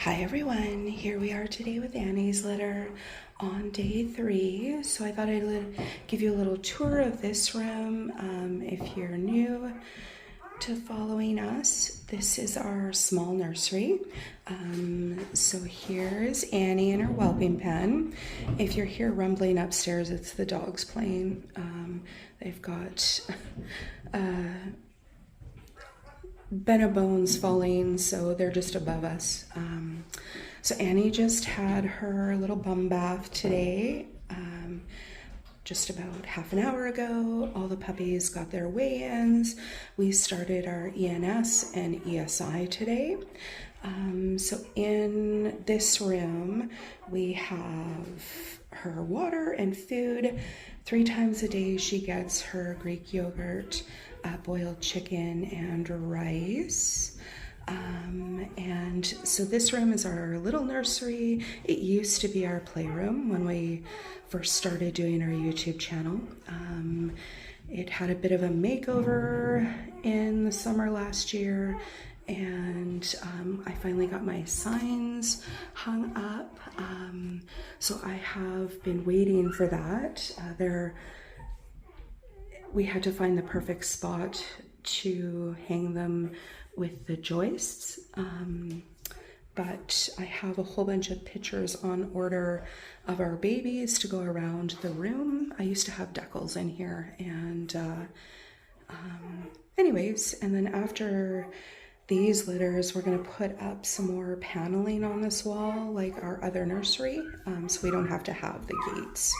Hi everyone, here we are today with Annie's litter on day 3. So I thought I'd give you a little tour of this room. If you're new to following us, this is our small nursery. So here's Annie in her whelping pen. If you're here rumbling upstairs, it's the dogs playing. They've got bones falling, so they're just above us. So Annie just had her little bum bath today, just about half an hour ago. All the puppies got their weigh-ins. We started our ENS and ESI today. So in this room, we have her water and food. 3 times a day she gets her Greek yogurt, boiled chicken, and rice. And so this room is our little nursery. It used to be our playroom when we first started doing our YouTube channel. It had a bit of a makeover in the summer last year, and I finally got my signs hung up. So I have been waiting for that. We had to find the perfect spot to hang them with the joists, but I have a whole bunch of pictures on order of our babies to go around the room. I used to have decals in here, and anyways, and then after these litters, we're going to put up some more paneling on this wall like our other nursery, so we don't have to have the gates.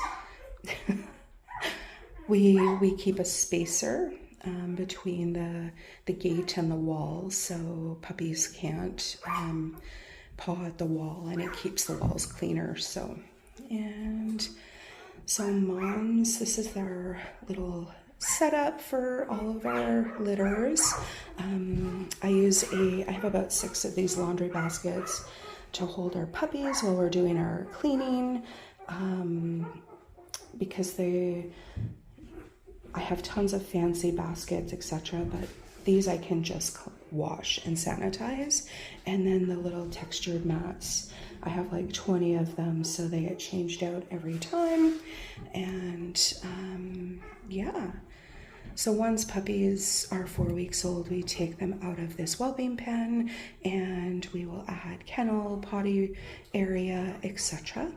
We keep a spacer between the gate and the wall, so puppies can't paw at the wall, and it keeps the walls cleaner. So moms, this is their little setup for all of our litters. I have about 6 of these laundry baskets to hold our puppies while we're doing our cleaning, because I have tons of fancy baskets, etc., but these I can just wash and sanitize. And then the little textured mats, I have like 20 of them, so they get changed out every time. And yeah, so once puppies are 4 weeks old, we take them out of this whelping pen, and we will add kennel, potty area, etc.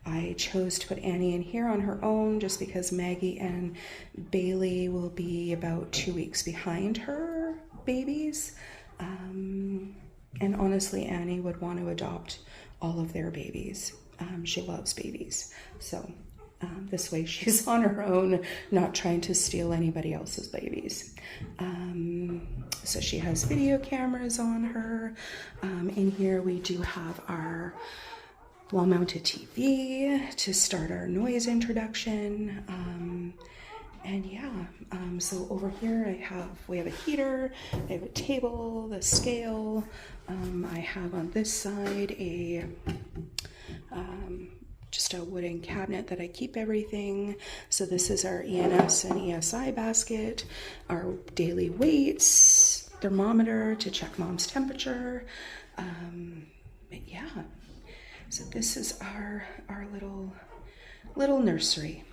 I chose to put Annie in here on her own just because Maggie and Bailey will be about 2 weeks behind her babies. And honestly, Annie would want to adopt all of their babies. She loves babies. So this way she's on her own, not trying to steal anybody else's babies. So she has video cameras on her. In here we do have our wall-mounted TV to start our noise introduction. And yeah, so over here we have a heater, I have a table, the scale. I have on this side just a wooden cabinet that I keep everything. So this is our ENS and ESI basket, our daily weights, thermometer to check mom's temperature. But yeah, so this is our little nursery.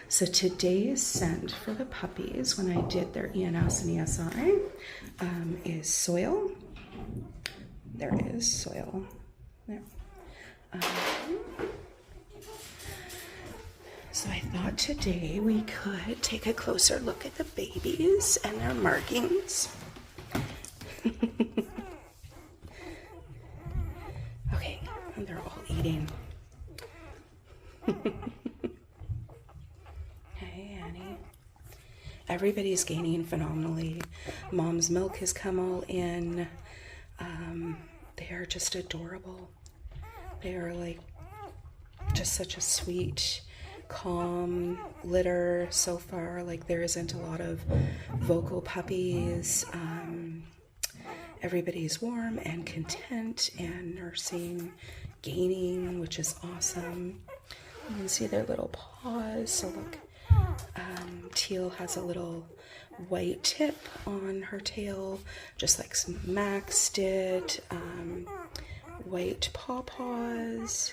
So today's scent for the puppies when I did their ENS and ESI is soil. There is soil there. So I thought today we could take a closer look at the babies and their markings. Okay, and they're all eating. Hey, Annie. Everybody's gaining phenomenally. Mom's milk has come all in. They are just adorable. They are like just such a sweet, calm litter so far. Like there isn't a lot of vocal puppies. Everybody's warm and content and nursing, gaining, which is awesome. You can see their little paws. So look, Teal has a little white tip on her tail, just like some maxed it. White pawpaws.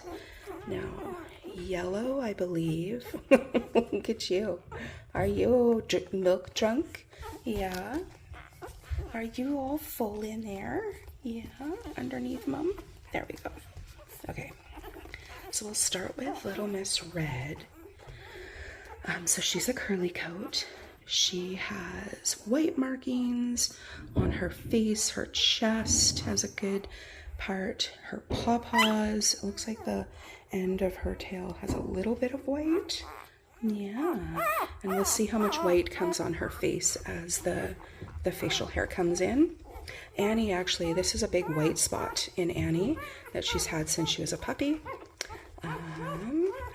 Now, yellow, I believe. Look at you. Are you milk drunk? Yeah. Are you all full in there? Yeah. Underneath Mom? There we go. Okay. So we'll start with Little Miss Red. So she's a curly coat. She has white markings on her face. Her chest has a good part. Her pawpaws, it looks like the end of her tail has a little bit of white. Yeah. And we'll see how much white comes on her face as the facial hair comes in. Annie, actually, this is a big white spot in Annie that she's had since she was a puppy.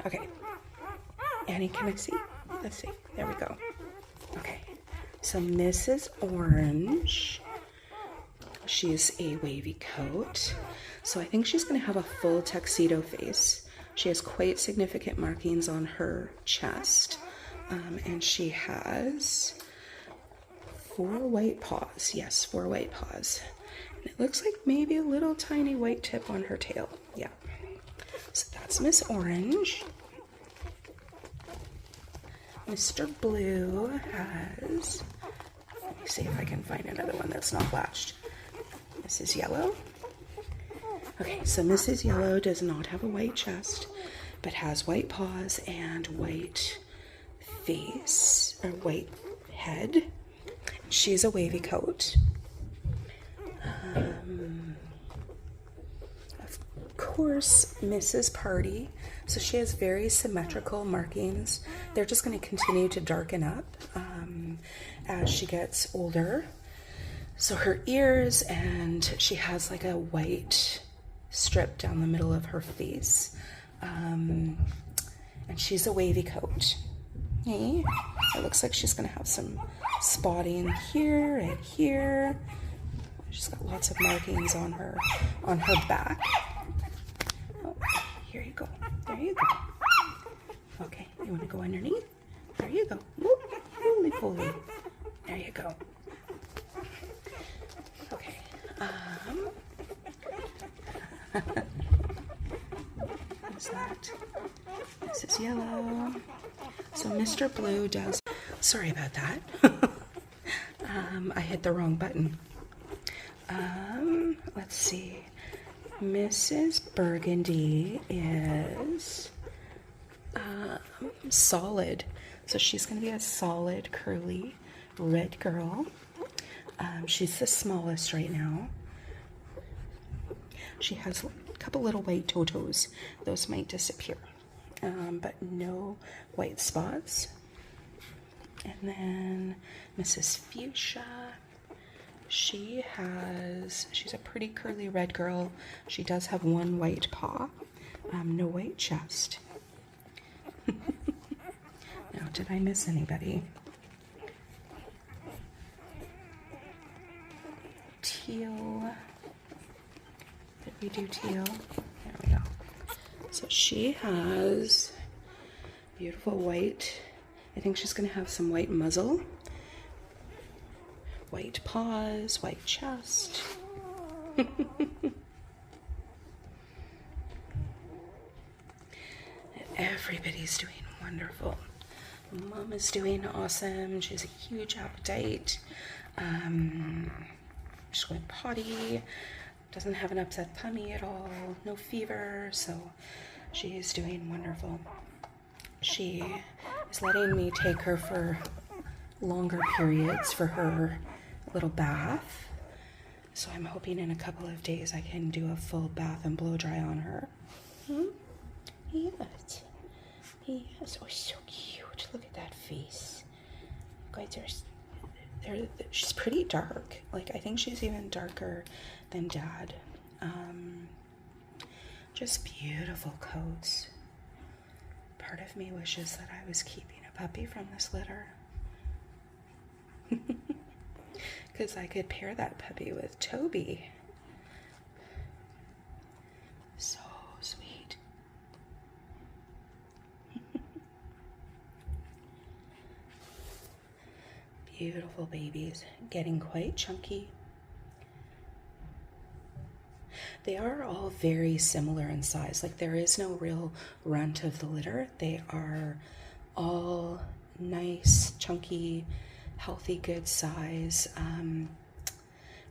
Okay. Annie, can I see? Let's see. There we go. Okay. So Mrs. Orange, she's a wavy coat. So I think she's going to have a full tuxedo face. She has quite significant markings on her chest. And she has 4 white paws. Yes, 4 white paws. And it looks like maybe a little tiny white tip on her tail. Yeah. So that's Miss Orange. Mr. Blue has, let me see if I can find another one that's not latched. Mrs. Yellow. Okay, so Mrs. Yellow does not have a white chest, but has white paws and white face, or white head. She's a wavy coat. Of course, Mrs. Party. So she has very symmetrical markings. They're just going to continue to darken up as she gets older. So her ears, and she has like a white strip down the middle of her face. And she's a wavy coat. Hey, it looks like she's going to have some spotting here and here. She's got lots of markings on her back. Oh, here you go. There you go. Okay, you want to go underneath? There you go. Whoop, holy poly. There you go. Okay. What's that? This is yellow. So Mr. Blue does. Sorry about that. I hit the wrong button. Let's see. Mrs. Burgundy is solid. So she's going to be a solid, curly, red girl. She's the smallest right now. She has a couple little white totos. Those might disappear. But no white spots. And then Mrs. Fuchsia. She's a pretty curly red girl. She does have 1 white paw, no white chest. Now, did I miss anybody? Teal. Did we do teal? There we go. So she has beautiful white. I think she's going to have some white muzzle. White paws, white chest. Everybody's doing wonderful. Mom is doing awesome. She has a huge appetite. She's going potty. Doesn't have an upset tummy at all. No fever. So she is doing wonderful. She is letting me take her for longer periods for her little bath. So I'm hoping in a couple of days I can do a full bath and blow dry on her. Yes. Yes. Oh, so cute. Look at that face. Guys, she's pretty dark. Like, I think she's even darker than Dad. Just beautiful coats. Part of me wishes that I was keeping a puppy from this litter. Because I could pair that puppy with Toby. So sweet. Beautiful babies, getting quite chunky. They are all very similar in size. Like, there is no real runt of the litter. They are all nice, chunky, healthy, good size.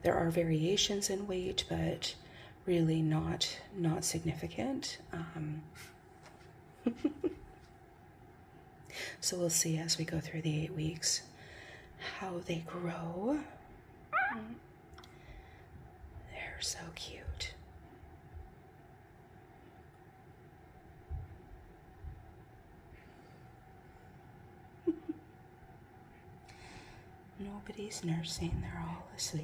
There are variations in weight, but really not significant. So we'll see as we go through the 8 weeks how they grow. They're so cute. Nobody's nursing, they're all asleep.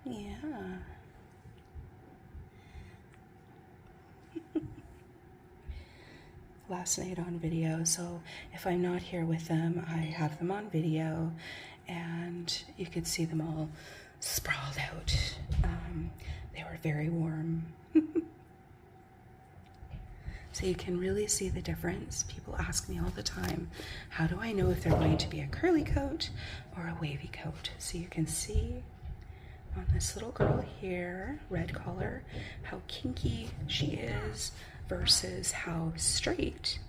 Yeah. Last night on video, so if I'm not here with them, I have them on video, and you could see them all sprawled out. They were very warm. So you can really see the difference. People ask me all the time, how do I know if they're going to be a curly coat or a wavy coat? So you can see on this little girl here, red collar, how kinky she is versus how straight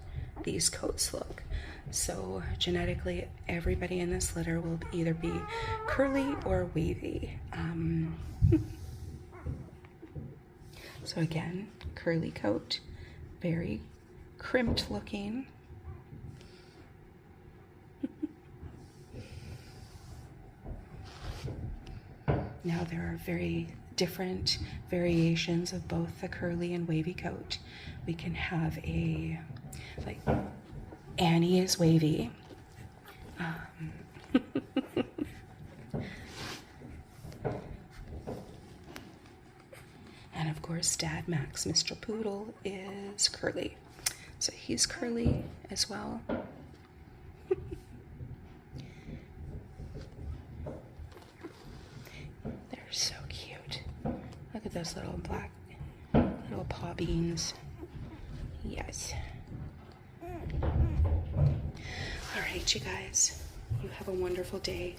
these coats look. So genetically, everybody in this litter will either be curly or wavy. So again, curly coat, very crimped looking. Now there are very different variations of both the curly and wavy coat. We can have a, like, Annie is wavy. And of course, Dad Max, Mr. Poodle, is curly. So he's curly as well. They're so cute. Look at those little black, little paw beans. Yes. All right, you guys, you have a wonderful day.